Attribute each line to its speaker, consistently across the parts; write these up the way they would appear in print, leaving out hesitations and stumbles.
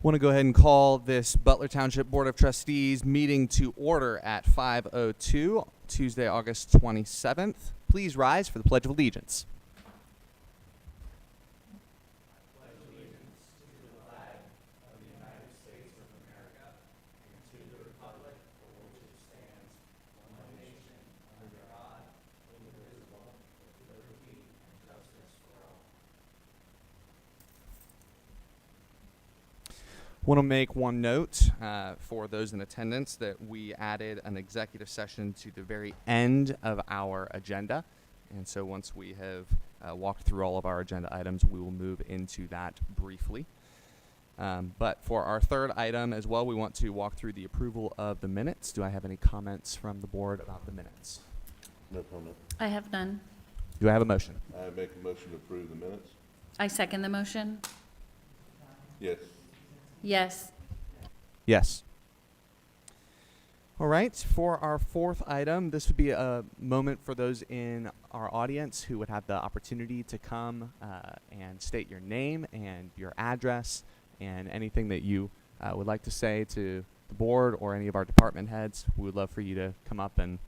Speaker 1: Want to go ahead and call this Butler Township Board of Trustees meeting to order at 5:02, Tuesday, August 27th. Please rise for the Pledge of Allegiance. Want to make one note for those in attendance that we added an executive session to the very end of our agenda. And so once we have walked through all of our agenda items, we will move into that briefly. But for our third item as well, we want to walk through the approval of the minutes. Do I have any comments from the board about the minutes?
Speaker 2: No comment.
Speaker 3: I have none.
Speaker 1: Do I have a motion?
Speaker 2: I make a motion to approve the minutes.
Speaker 3: I second the motion.
Speaker 2: Yes.
Speaker 3: Yes.
Speaker 1: Yes. All right, for our fourth item, this would be a moment for those in our audience who would have the opportunity to come and state your name and your address and anything that you would like to say to the board or any of our department heads. We would love for you to come up and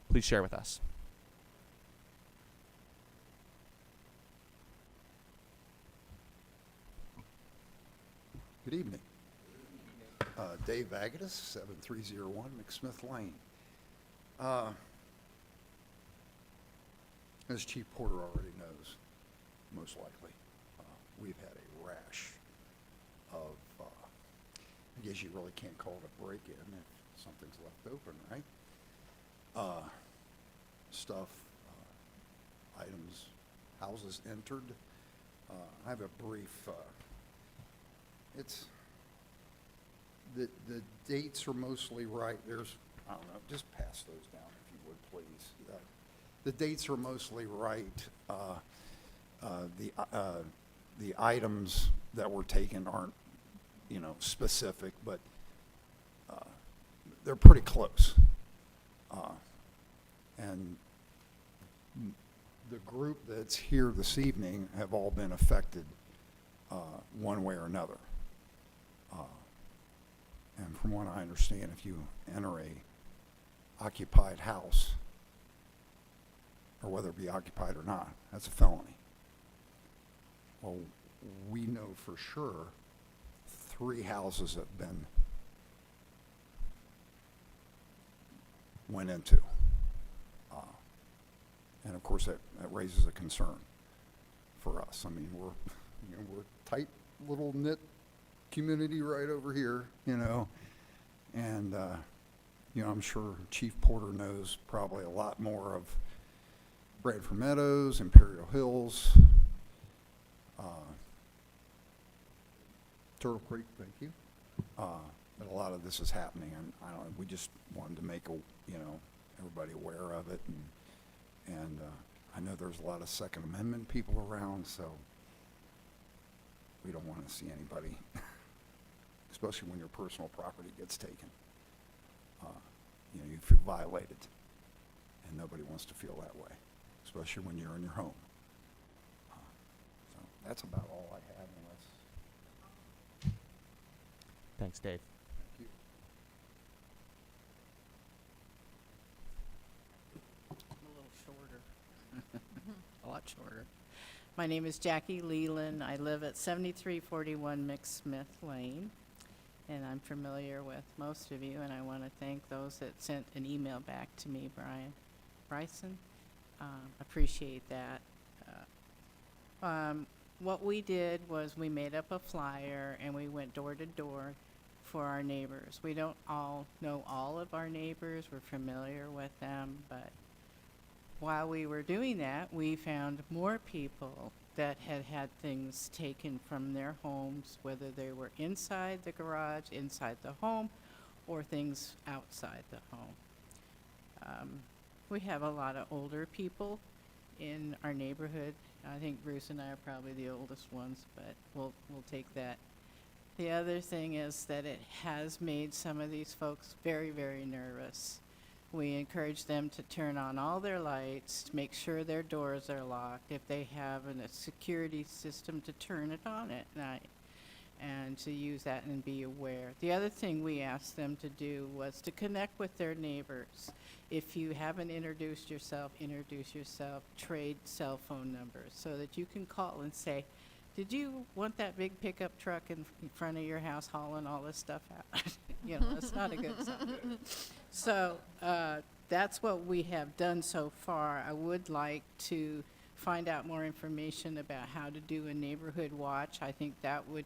Speaker 1: please share with us.
Speaker 4: Good evening. Dave Agatis, 7301 McSmith Lane. As Chief Porter already knows, most likely, we've had a rash of, I guess you really can't call it a break-in if something's left open, right? Stuff, items, houses entered. I have a brief, the dates are mostly right. There's, I don't know, just pass those down if you would, please. The dates are mostly right. The items that were taken aren't, specific, but they're pretty close. And the group that's here this evening have all been affected one way or another. And from what I understand, if you enter a occupied house, or whether it be occupied or not, that's a felony. Well, we know for sure 3 houses have been went into. And of course that raises a concern for us. I mean, we're tight little knit community right over here, and I'm sure Chief Porter knows probably a lot more of Bradford Meadows, Imperial Hills, Turtle Creek, thank you. But a lot of this is happening, and we just wanted to make everybody aware of it, and I know there's a lot of Second Amendment people around, so we don't want to see anybody especially when your personal property gets taken. You feel violated, and nobody wants to feel that way, especially when you're in your home. So that's about all I have, unless.
Speaker 1: Thanks, Dave.
Speaker 4: Thank you.
Speaker 5: A little shorter. A lot shorter. My name is Jackie Leland. I live at 7341 McSmith Lane, and I'm familiar with most of you, and I want to thank those that sent an email back to me, Bryson. Appreciate that. What we did was we made up a flyer, and we went door to door for our neighbors. We don't all know all of our neighbors. We're familiar with them, but while we were doing that, we found more people that had had things taken from their homes, whether they were inside the garage, inside the home, or things outside the home. We have a lot of older people in our neighborhood. I think Bruce and I are probably the oldest ones, but we'll take that. The other thing is that it has made some of these folks very, very nervous. We encourage them to turn on all their lights, to make sure their doors are locked, if they have a security system to turn it on at night. and to use that and be aware. The other thing we asked them to do was to connect with their neighbors. If you haven't introduce yourself, trade cell phone numbers so that you can call and say, did you want that big pickup truck in front of your house hauling all this stuff out? You know, that's not a good sign. So that's what we have done so far. I would like to find out more information about how to do a neighborhood watch. I think that would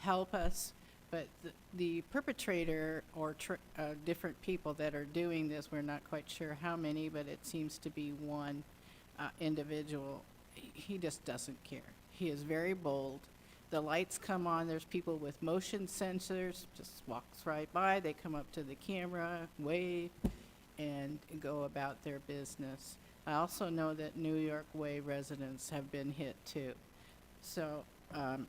Speaker 5: help us. But the perpetrator or different people that are doing this, we're not quite sure how many, but it seems to be one individual. He just doesn't care. He is very bold. The lights come on, there's people with motion sensors, just walks right by, they come up to the camera, wave, and go about their business. I also know that New York Way residents have been hit too. So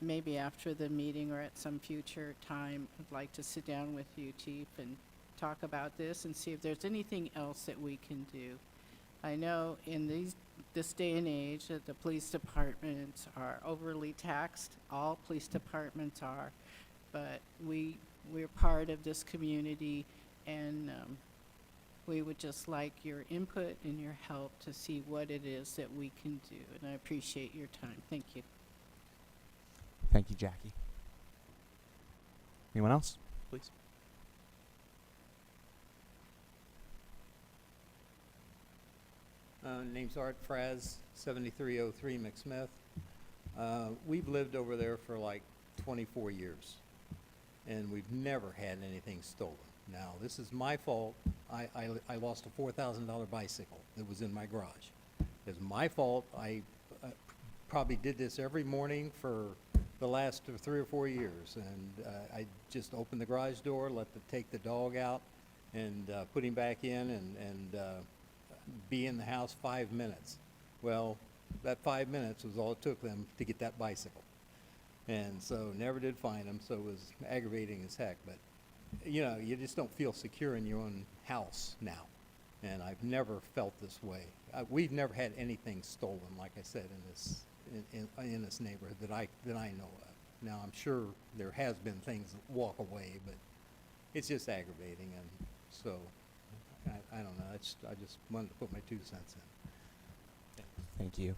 Speaker 5: maybe after the meeting or at some future time, I'd like to sit down with you, Chief, and talk about this and see if there's anything else that we can do. I know in this day and age that the police departments are overly taxed. All police departments are, but we're part of this community, and we would just like your input and your help to see what it is that we can do. And I appreciate your time. Thank you.
Speaker 1: Thank you, Jackie. Anyone else, please?
Speaker 6: Name's Art Fraz, 7303 McSmith. We've lived over there for like 24 years, and we've never had anything stolen. Now, this is my fault. I lost a $4,000 bicycle that was in my garage. It's my fault. I probably did this every morning for the last 3 or 4 years, and I just opened the garage door, take the dog out, and put him back in, and be in the house 5 minutes. Well, that 5 minutes was all it took them to get that bicycle. And so never did find them, so it was aggravating as heck. But, you know, you just don't feel secure in your own house now. And I've never felt this way. We've never had anything stolen, like I said, in this neighborhood that I know of. Now, I'm sure there has been things that walk away, but it's just aggravating. And so I don't know. I just wanted to put my 2 cents in.
Speaker 1: Thank you.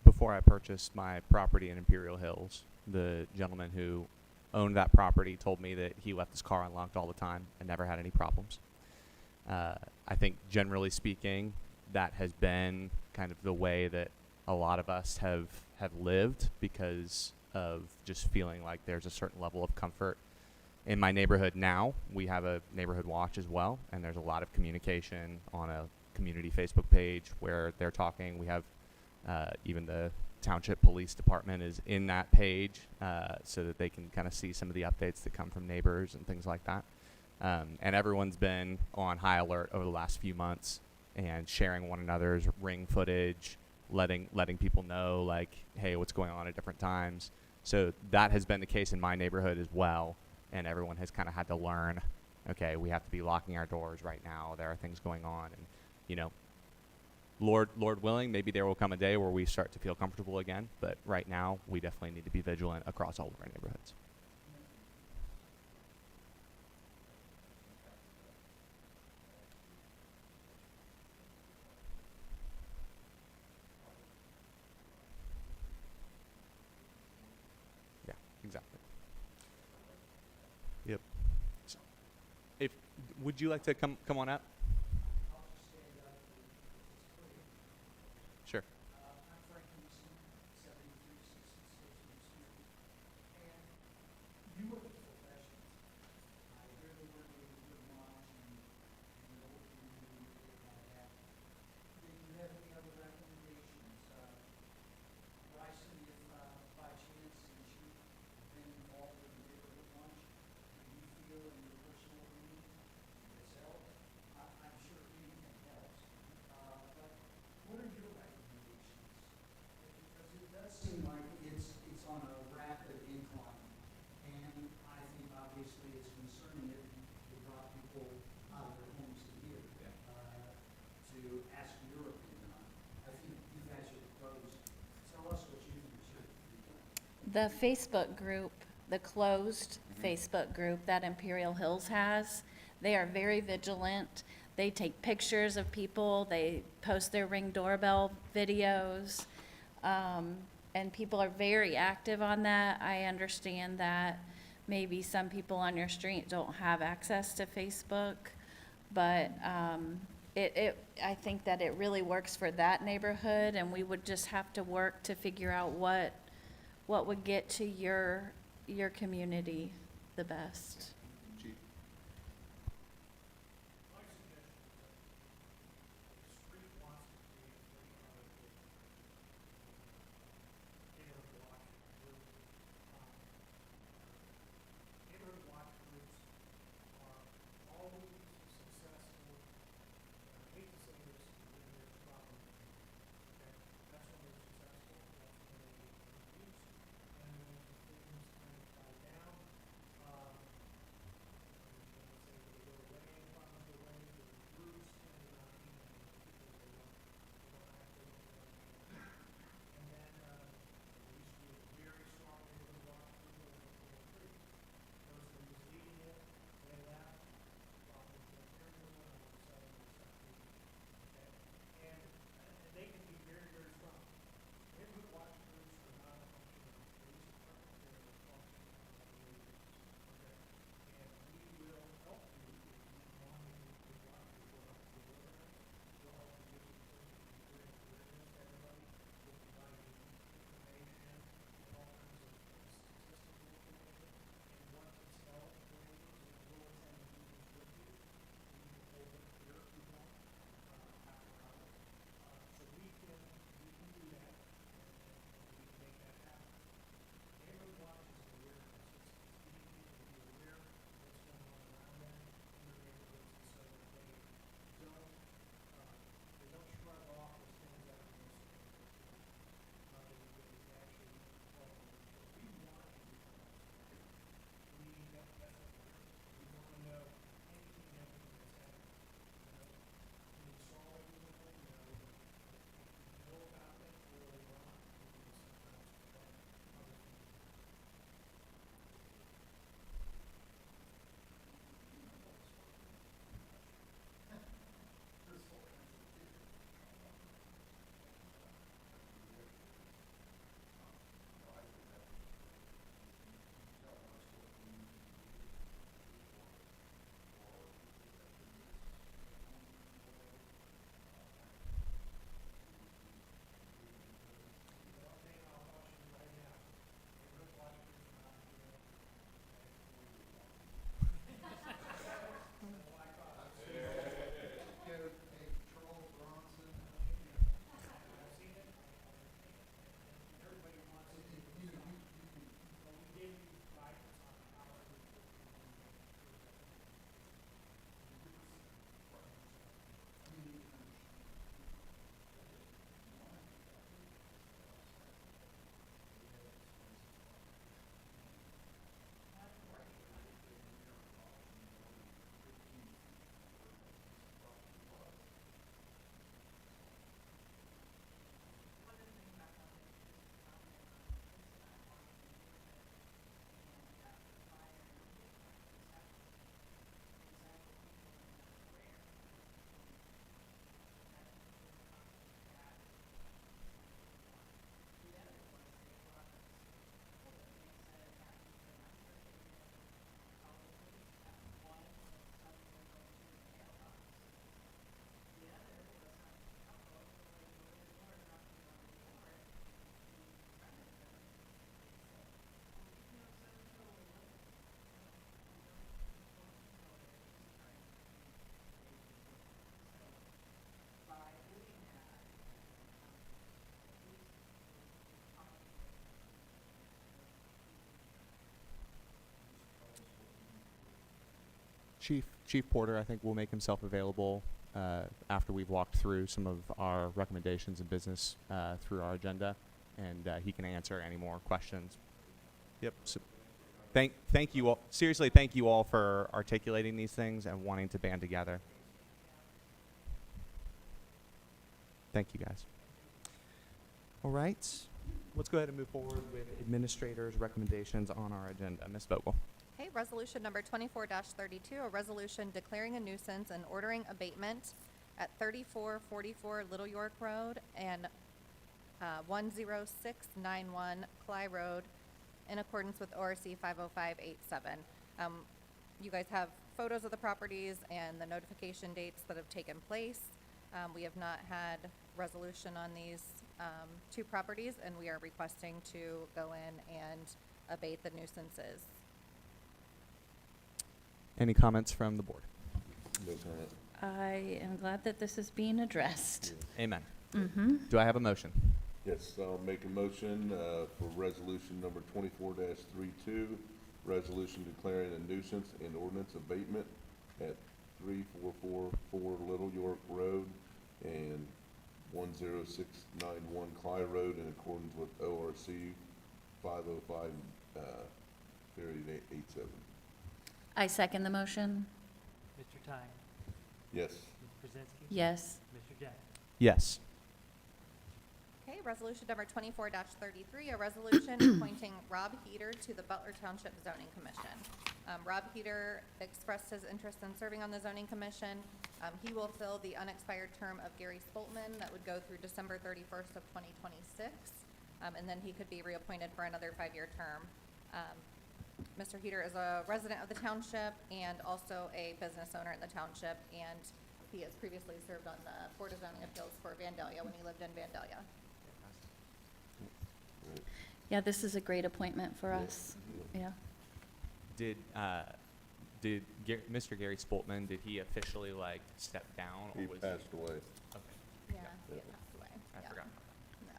Speaker 1: Before I purchased my property in Imperial Hills, the gentleman who owned that property told me that he left his car unlocked all the time and never had any problems. I think generally speaking, that has been kind of the way that a lot of us have lived because of just feeling like there's a certain level of comfort. In my neighborhood now, we have a neighborhood watch as well, and there's a lot of communication on a community Facebook page where they're talking. We have even the township police department is in that page so that they can kind of see some of the updates that come from neighbors and things like that. And everyone's been on high alert over the last few months and sharing one another's ring footage, letting people know, like, hey, what's going on at different times. So that has been the case in my neighborhood as well, and everyone has kind of had to learn, okay, we have to be locking our doors right now. There are things going on, and, you know, Lord willing, maybe there will come a day where we start to feel comfortable again, but right now we definitely need to be vigilant across all of our neighborhoods. Yeah, exactly. Yep. So, would you like to come on up? Sure.
Speaker 7: I'm Frank Missy, 7366 Street. And you work with professionals. I hear the word with moms and the old community and things like that. Did you have any other recommendations? Bryson, if by chance, since you've been involved in the neighborhood lunch, do you feel in your personal opinion it's helped? I'm sure anything helps. But what are your recommendations? Because it does seem like it's on a rapid incline. And I think obviously it's concerning if you brought people out of their homes to here, to ask your opinion on it. I think you guys are closed. Tell us what you think should be done.
Speaker 3: The Facebook group, the closed Facebook group that Imperial Hills has, they are very vigilant. They take pictures of people, they post their Ring doorbell videos, and people are very active on that. I understand that maybe some people on your street don't have access to Facebook, but I think that it really works for that neighborhood, and we would just have to work to figure out what would get to your community the best.
Speaker 1: Chief.
Speaker 7: My suggestion is that the street wants to be free of neighborhood watch group. Neighborhood watch groups are always successful. I hate to say this, when there's problems. Okay, that's when they're successful, that's when they get reduced, and then when things kind of die down,
Speaker 1: Chief Porter, I think, will make himself available after we've walked through some of our recommendations and business through our agenda, and he can answer any more questions. Yep. So thank you all. Seriously, thank you all for articulating these things and wanting to band together. Thank you, guys. All right. Let's go ahead and move forward with administrators' recommendations on our agenda. Ms. Vogel.
Speaker 8: Okay, resolution number 24-32, a resolution declaring a nuisance and ordering abatement at 3444 Little York Road and 10691 Cly Road in accordance with ORC 50587. You guys have photos of the properties and the notification dates that have taken place. We have not had resolution on these two properties, and we are requesting to go in and abate the nuisances.
Speaker 1: Any comments from the board?
Speaker 2: No comment.
Speaker 3: I am glad that this is being addressed.
Speaker 1: Amen.
Speaker 3: Mm-hmm.
Speaker 1: Do I have a motion?
Speaker 2: Yes, I'll make a motion for resolution number 24-32, resolution declaring a nuisance and ordinance abatement at 3444 Little York Road and 10691 Cly Road in accordance with ORC 505.87.
Speaker 3: I second the motion.
Speaker 7: Mr. Thein,
Speaker 2: Yes.
Speaker 7: Ms. Pruszynski.
Speaker 3: Yes.
Speaker 7: Mr. Jackson.
Speaker 1: Yes.
Speaker 8: Okay, resolution number 24-33, a resolution appointing Rob Heater to the Butler Township Zoning Commission. Rob Heater expressed his interest in serving on the Zoning Commission. He will fill the unexpired term of Gary Spoltman that would go through December 31st of 2026, and then he could be reappointed for another 5-year term. Mr. Heater is a resident of the township and also a business owner in the township, and he has previously served on the Board of Zoning Appeals for Vandalia when he lived in Vandalia.
Speaker 3: Yeah, this is a great appointment for us. Yeah.
Speaker 1: Did Mr. Gary Spoltman, did he officially step down?
Speaker 2: He
Speaker 1: or was
Speaker 2: passed away.
Speaker 1: Okay.
Speaker 8: Yeah, he had passed away.
Speaker 1: I
Speaker 8: Yeah.
Speaker 1: forgot.
Speaker 8: No.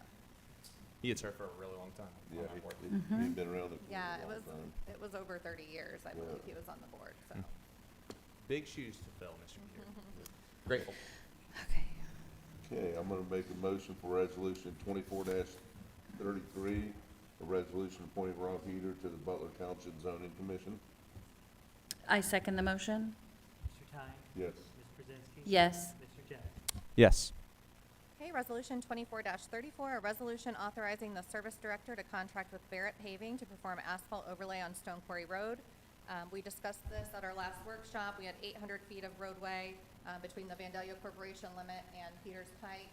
Speaker 1: He had served for a really long time. on
Speaker 2: Yeah,
Speaker 1: that board.
Speaker 2: he'd been around it for
Speaker 8: Yeah,
Speaker 2: a
Speaker 8: it
Speaker 2: long
Speaker 8: was,
Speaker 2: time.
Speaker 8: it was over 30 years, I believe
Speaker 2: Yeah.
Speaker 8: he was on the board, so.
Speaker 1: Big shoes to fill, Mr. Gary. Grateful.
Speaker 3: Okay.
Speaker 2: Okay, I'm gonna make a motion for resolution 24-33, a resolution appointing Rob Heater to the Butler Township Zoning Commission.
Speaker 3: I second the motion.
Speaker 7: Mr. Thein,
Speaker 2: Yes.
Speaker 7: Ms. Pruszynski.
Speaker 3: Yes.
Speaker 7: Mr. Jackson.
Speaker 1: Yes.
Speaker 8: Okay, resolution 24-34, a resolution authorizing the service director to contract with Barrett Paving to perform asphalt overlay on Stone Quarry Road. We discussed this at our last workshop. We had 800 feet of roadway between the Vandalia Corporation limit and Peters Pike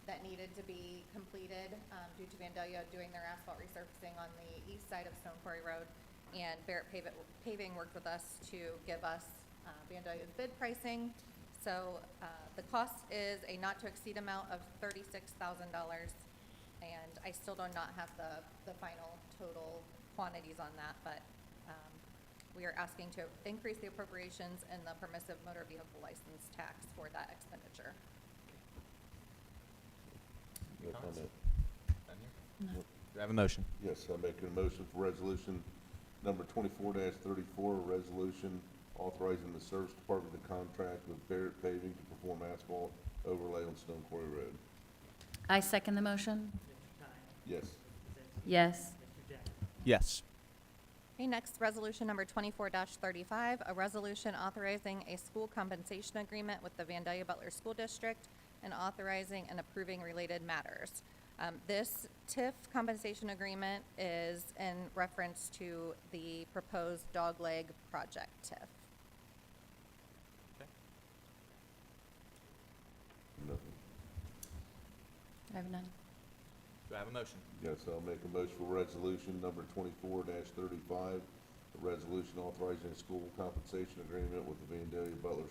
Speaker 8: that needed to be completed due to Vandalia doing their asphalt resurfacing on the east side of Stone Quarry Road. And Barrett Paving worked with us to give us Vandalia's bid pricing. So the cost is a not-to-exceed amount of $36,000, and I still do not have the final total quantities on that, but we are asking to increase the appropriations and the permissive motor vehicle license tax for that expenditure.
Speaker 2: No comment.
Speaker 1: Do I have a motion?
Speaker 2: Yes, I'm making a motion for resolution number 24-34, a resolution authorizing the service department to contract with Barrett Paving to perform asphalt overlay on Stone Quarry Road.
Speaker 3: I second the motion.
Speaker 7: Mr. Thein,
Speaker 2: Yes.
Speaker 7: Ms. Pruszynski.
Speaker 3: Yes.
Speaker 7: Mr. Jackson.
Speaker 1: Yes.
Speaker 8: Okay, next, resolution number 24-35, a resolution authorizing a school compensation agreement with the Vandalia Butler School District and authorizing and approving related matters. This TIF compensation agreement is in reference to the proposed dogleg project TIF.
Speaker 2: Nothing.
Speaker 3: I have none.
Speaker 1: Do I have a motion?
Speaker 2: Yes, I'll make a motion for resolution number 24-35, a resolution authorizing a school compensation agreement with the Vandalia Butler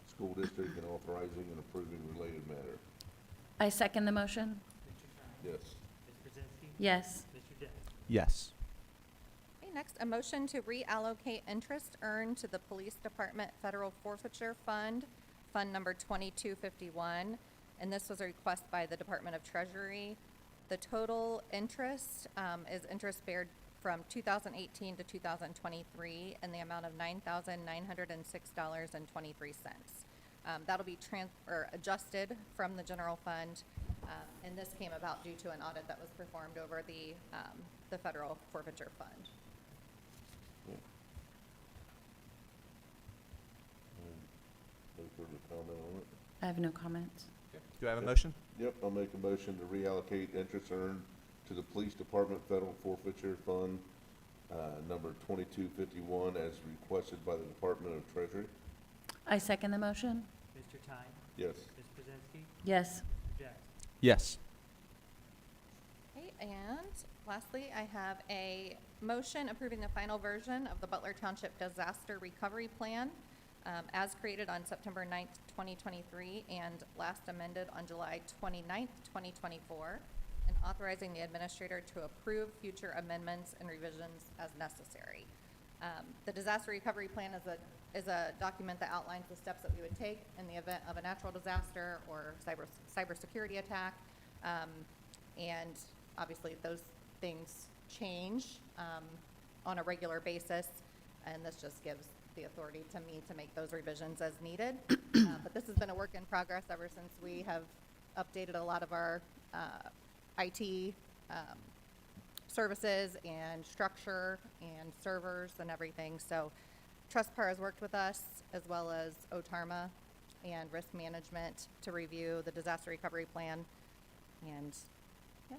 Speaker 2: School District and authorizing and approving related matter.
Speaker 3: I second the motion.
Speaker 7: Mr. Thein,
Speaker 2: Yes.
Speaker 7: Ms. Pruszynski.
Speaker 3: Yes.
Speaker 7: Mr. Jackson.
Speaker 1: Yes.
Speaker 8: Okay, next, a motion to reallocate interest earned to the Police Department Federal Forfeiture Fund, Fund number 2251, and this was a request by the Department of Treasury. The total interest is interest from 2018 to 2023 in the amount of $9,906.23. That'll be adjusted from the general fund, and this came about due to an audit that was performed over the federal forfeiture fund.
Speaker 2: Any further comment on it?
Speaker 3: I have no comments.
Speaker 1: Do I have a motion?
Speaker 2: Yep, I'll make a motion to reallocate interest earned to the Police Department Federal Forfeiture Fund, number 2251, as requested by the Department of Treasury.
Speaker 3: I second the motion.
Speaker 7: Mr. Thein?
Speaker 2: Yes.
Speaker 7: Ms. Pruszynski?
Speaker 3: Yes.
Speaker 7: Mr. Jackson?
Speaker 1: Yes.
Speaker 8: Okay, and lastly, I have a motion approving the final version of the Butler Township Disaster Recovery Plan, as created on September 9th, 2023, and last amended on July 29th, 2024, and authorizing the administrator to approve future amendments and revisions as necessary. The disaster recovery plan is a document that outlines the steps that we would take in the event of a natural disaster or cybersecurity attack. And obviously those things change on a regular basis, and this just gives the authority to me to make those revisions as needed. But this has been a work in progress ever since we have updated a lot of our IT services and structure and servers and everything. So TrustPar has worked with us, as well as OTARMA and risk management, to review the disaster recovery plan. And yeah,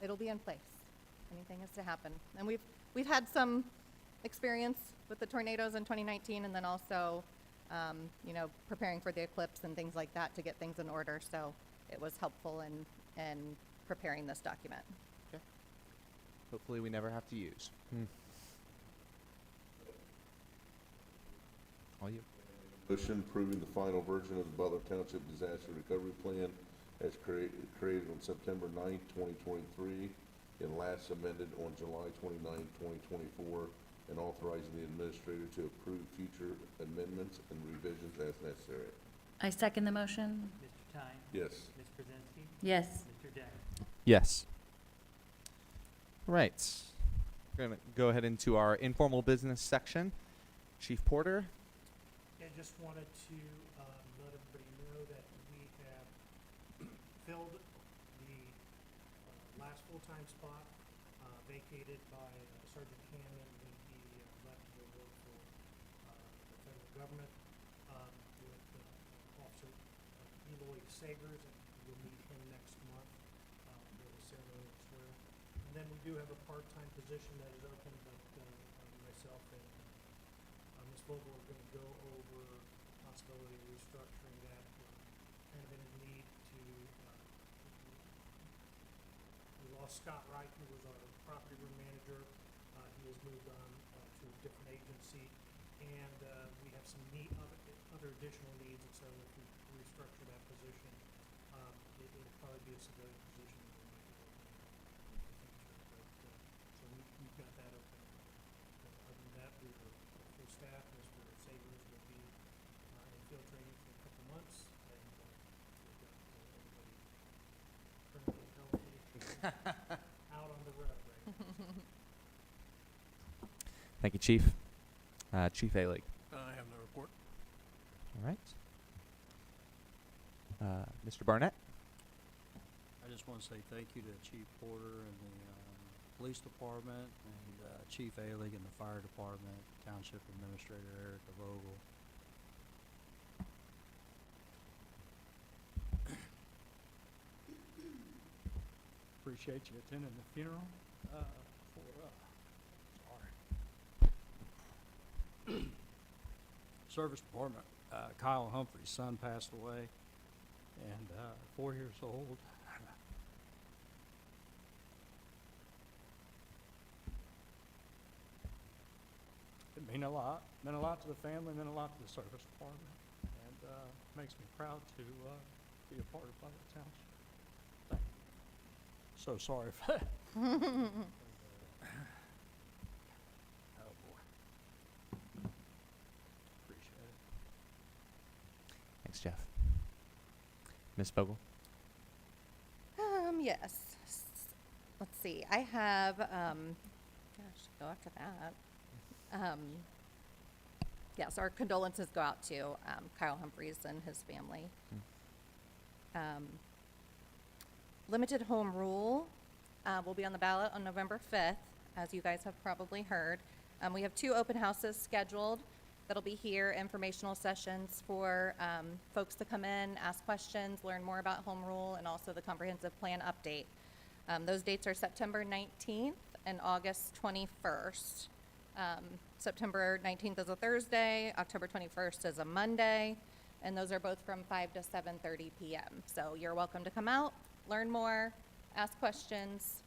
Speaker 8: it'll be in place. Anything is to happen. And we've had some experience with the tornadoes in 2019, and then also, preparing for the eclipse and things like that to get things in order. So it was helpful in preparing this document.
Speaker 1: Hopefully we never have to use. All you.
Speaker 2: Motion approving the final version of the Butler Township Disaster Recovery Plan as created on September 9th, 2023, and last amended on July 29th, 2024, and authorizing the administrator to approve future amendments and revisions as necessary.
Speaker 3: I second the motion.
Speaker 7: Mr. Thein?
Speaker 2: Yes.
Speaker 7: Ms. Pruszynski?
Speaker 3: Yes.
Speaker 7: Mr. Jackson?
Speaker 1: Yes. Right. We're going to go ahead into our informal business section. Chief Porter.
Speaker 7: I just wanted to let everybody know that we have filled the last full-time spot vacated by Sergeant Cannon when he left to go work for the federal government with Officer Eloy Sagers, and we'll meet him next month for the ceremony as well. And then we do have a part-time position that is open, but myself and Ms. Vogel are going to go over possibility of restructuring that. Kind of in a need to, we lost Scott Wright, who was our property room manager. He has moved on to a different agency, and we have some other additional needs, and so if we restructure that position, it'll probably be a civilian position. That we might be open in the future, so we've got that open. Other than that, we were full staff. Mr. Sagers will be in field training for a couple months, and we've got everybody currently healthy out on the road right now.
Speaker 1: Thank you, Chief. Chief A-League.
Speaker 9: I have no report.
Speaker 1: All right. Mr. Barnett.
Speaker 9: I just want to say thank you to Chief Porter and the Police Department and Chief Ailig and the Fire Department, Township Administrator Erica Vogel. Appreciate you attending the funeral. Service Department, Kyle Humphrey's son passed away, and 4 years old. It meant a lot to the family, meant a lot to the service department, and makes me proud to be a part of Butler Township. Thank you. So sorry for that. Oh boy. Appreciate it.
Speaker 1: Thanks, Jeff. Ms. Vogel.
Speaker 8: Yes. Let's see. I have Yeah, I should go after that. Yes, our condolences go out to Kyle Humphreys and his family. Limited home rule will be on the ballot on November 5th, as you guys have probably heard. We have 2 open houses scheduled that'll be here, informational sessions for folks to come in, ask questions, learn more about home rule, and also the comprehensive plan update. Those dates are September 19th and August 21st. September 19th is a Thursday, October 21st is a Monday, and those are both from 5 to 7:30 p.m. So you're welcome to come out, learn more, ask questions.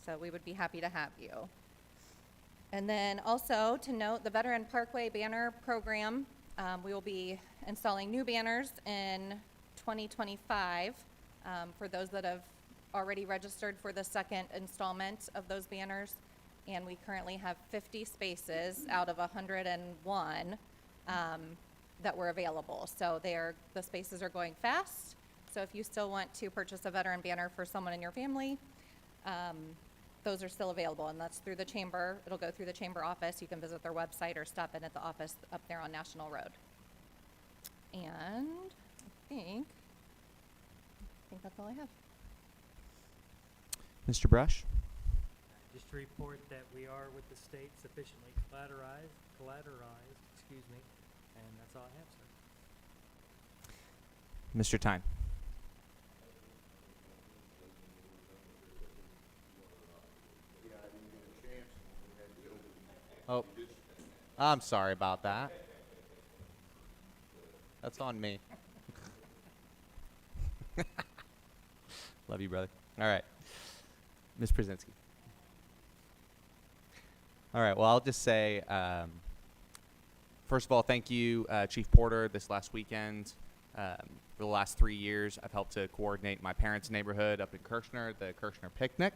Speaker 8: So we would be happy to have you. And then also to note, the Veteran Parkway Banner Program, we will be installing new banners in 2025 for those that have already registered for the second installment of those banners. And we currently have 50 spaces out of 101 that were available. So the spaces are going fast. So if you still want to purchase a veteran banner for someone in your family, those are still available, and that's through the chamber. It'll go through the chamber office. You can visit their website or stop in at the office up there on National Road. And I think that's all I have.
Speaker 1: Mr. Brush?
Speaker 10: Just to report that we are with the state sufficiently collateralized, and that's all I have, sir.
Speaker 1: Mr. Thein? Oh, I'm sorry about that. That's on me. Love you, brother. All right. Ms. Pruszynski. All right, well, I'll just say, first of all, thank you, Chief Porter, this last weekend. For the last 3 years, I've helped to coordinate my parents' neighborhood up in Kirshner, the Kirshner Picnic.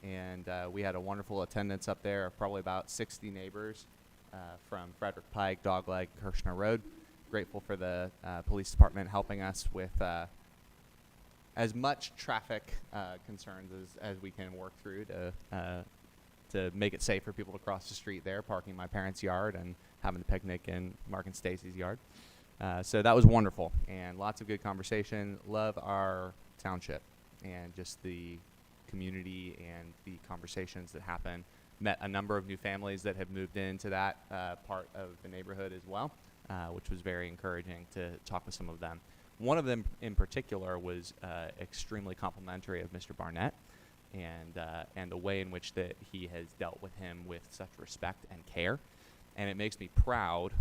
Speaker 1: And we had a wonderful attendance up there of probably about 60 neighbors from Frederick Pike, Dogleg, Kirshner Road. Grateful for the police department helping us with as much traffic concerns as we can work through to make it safe for people to cross the street there, parking my parents' yard and having a picnic in Mark and Stacy's yard. So that was wonderful, and lots of good conversation. Love our township and just the community and the conversations that happen. Met a number of new families that have moved into that part of the neighborhood as well, which was very encouraging to talk with some of them. One of them in particular was extremely complimentary of Mr. Barnett and the way in which that he has dealt with him with such respect and care. And it makes me proud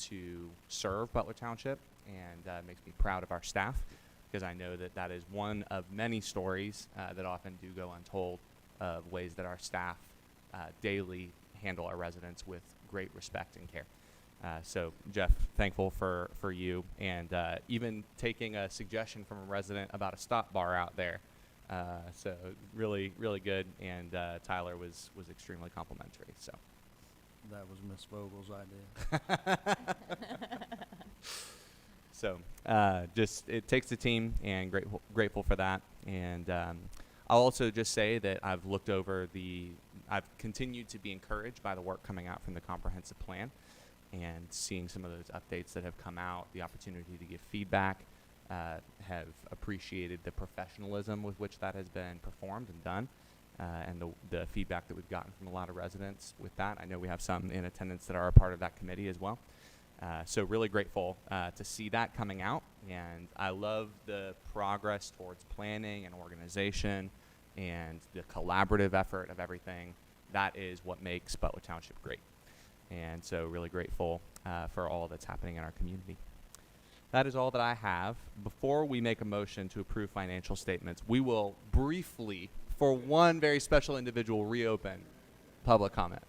Speaker 1: to serve Butler Township, and makes me proud of our staff, because I know that that is one of many stories that often do go untold of ways that our staff daily handle our residents with great respect and care. So, Jeff, thankful for you, and even taking a suggestion from a resident about a stop bar out there. So really, really good, and Tyler was extremely complimentary. So
Speaker 11: that was Miss Vogel's idea.
Speaker 1: So just it takes a team, and grateful for that. And I'll also just say that I've looked over I've continued to be encouraged by the work coming out from the comprehensive plan, and seeing some of those updates that have come out, the opportunity to give feedback, have appreciated the professionalism with which that has been performed and done, and the feedback that we've gotten from a lot of residents with that. I know we have some in attendance that are a part of that committee as well. So really grateful to see that coming out, and I love the progress towards planning and organization and the collaborative effort of everything. That is what makes Butler Township great, and so really grateful for all that's happening in our community. That is all that I have. Before we make a motion to approve financial statements, we will briefly, for one very special individual, reopen public comment.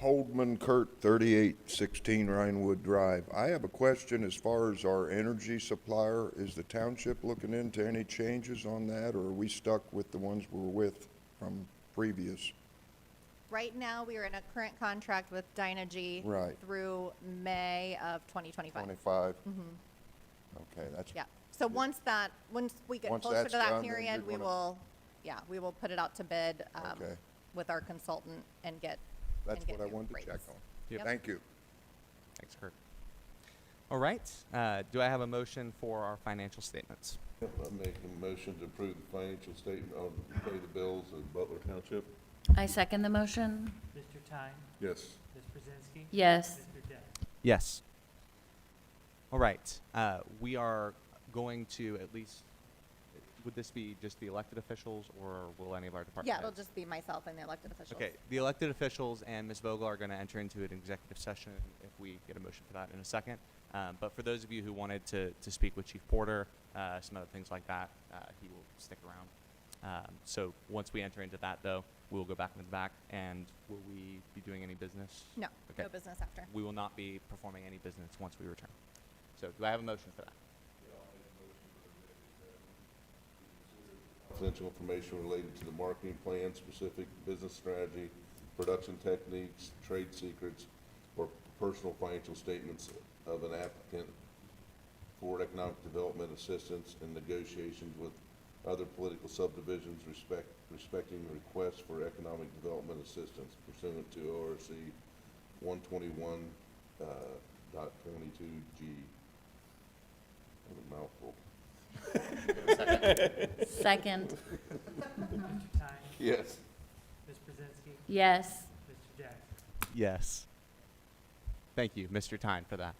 Speaker 12: Holdman Kurt, 3816 Rhinewood Drive. I have a question as far as our energy supplier. Is the township looking into any changes on that, or are we stuck with the ones we're with from previous?
Speaker 8: Right now, we are in a current contract with Dynegy
Speaker 12: Right.
Speaker 8: through May of 2025.
Speaker 12: 25? Okay, that's,
Speaker 8: Yeah. So once we get
Speaker 12: Once
Speaker 8: closer to
Speaker 12: that's
Speaker 8: that
Speaker 12: done, then
Speaker 8: period,
Speaker 12: you're gonna-
Speaker 8: we will put it out to bid.
Speaker 12: okay.
Speaker 8: with our consultant and get
Speaker 12: That's
Speaker 8: get
Speaker 12: what I
Speaker 8: new
Speaker 12: wanted to
Speaker 8: rates.
Speaker 12: check on.
Speaker 8: Yep.
Speaker 12: Thank you.
Speaker 1: Thanks, Kurt. All right, do I have a motion for our financial statements?
Speaker 2: Yep, I make a motion to approve the financial statement on pay the bills of Butler Township.
Speaker 3: I second the motion.
Speaker 10: Mr. Thein,
Speaker 2: Yes.
Speaker 10: Ms. Pruszynski.
Speaker 3: Yes.
Speaker 10: Mr. Jackson.
Speaker 1: Yes. All right, we are going to at least, would this be just the elected officials, or will any of our department
Speaker 8: Yeah, it'll
Speaker 1: heads?
Speaker 8: just be myself and the elected officials.
Speaker 1: Okay, the elected officials and Ms. Vogel are going to enter into an executive session if we get a motion for that in a second. But for those of you who wanted to speak with Chief Porter, some other things like that, he will stick around. So once we enter into that, though, we'll go back in the back, and will we be doing any business?
Speaker 8: No,
Speaker 1: Okay.
Speaker 8: no business after.
Speaker 1: We will not be performing any business once we return. So do I have a motion for that?
Speaker 2: Confidential information related to the marketing plan, specific business strategy, production techniques, trade secrets, or personal financial statements of an applicant for economic development assistance in negotiations with other political subdivisions respecting the request for economic development assistance pursuant to ORC 121, .22G. What a mouthful.
Speaker 3: Second.
Speaker 10: Mr. Thein,
Speaker 2: Yes.
Speaker 10: Ms. Pruszynski.
Speaker 3: Yes.
Speaker 10: Mr. Jackson.
Speaker 1: Yes. Thank you, Mr. Tyne, for that.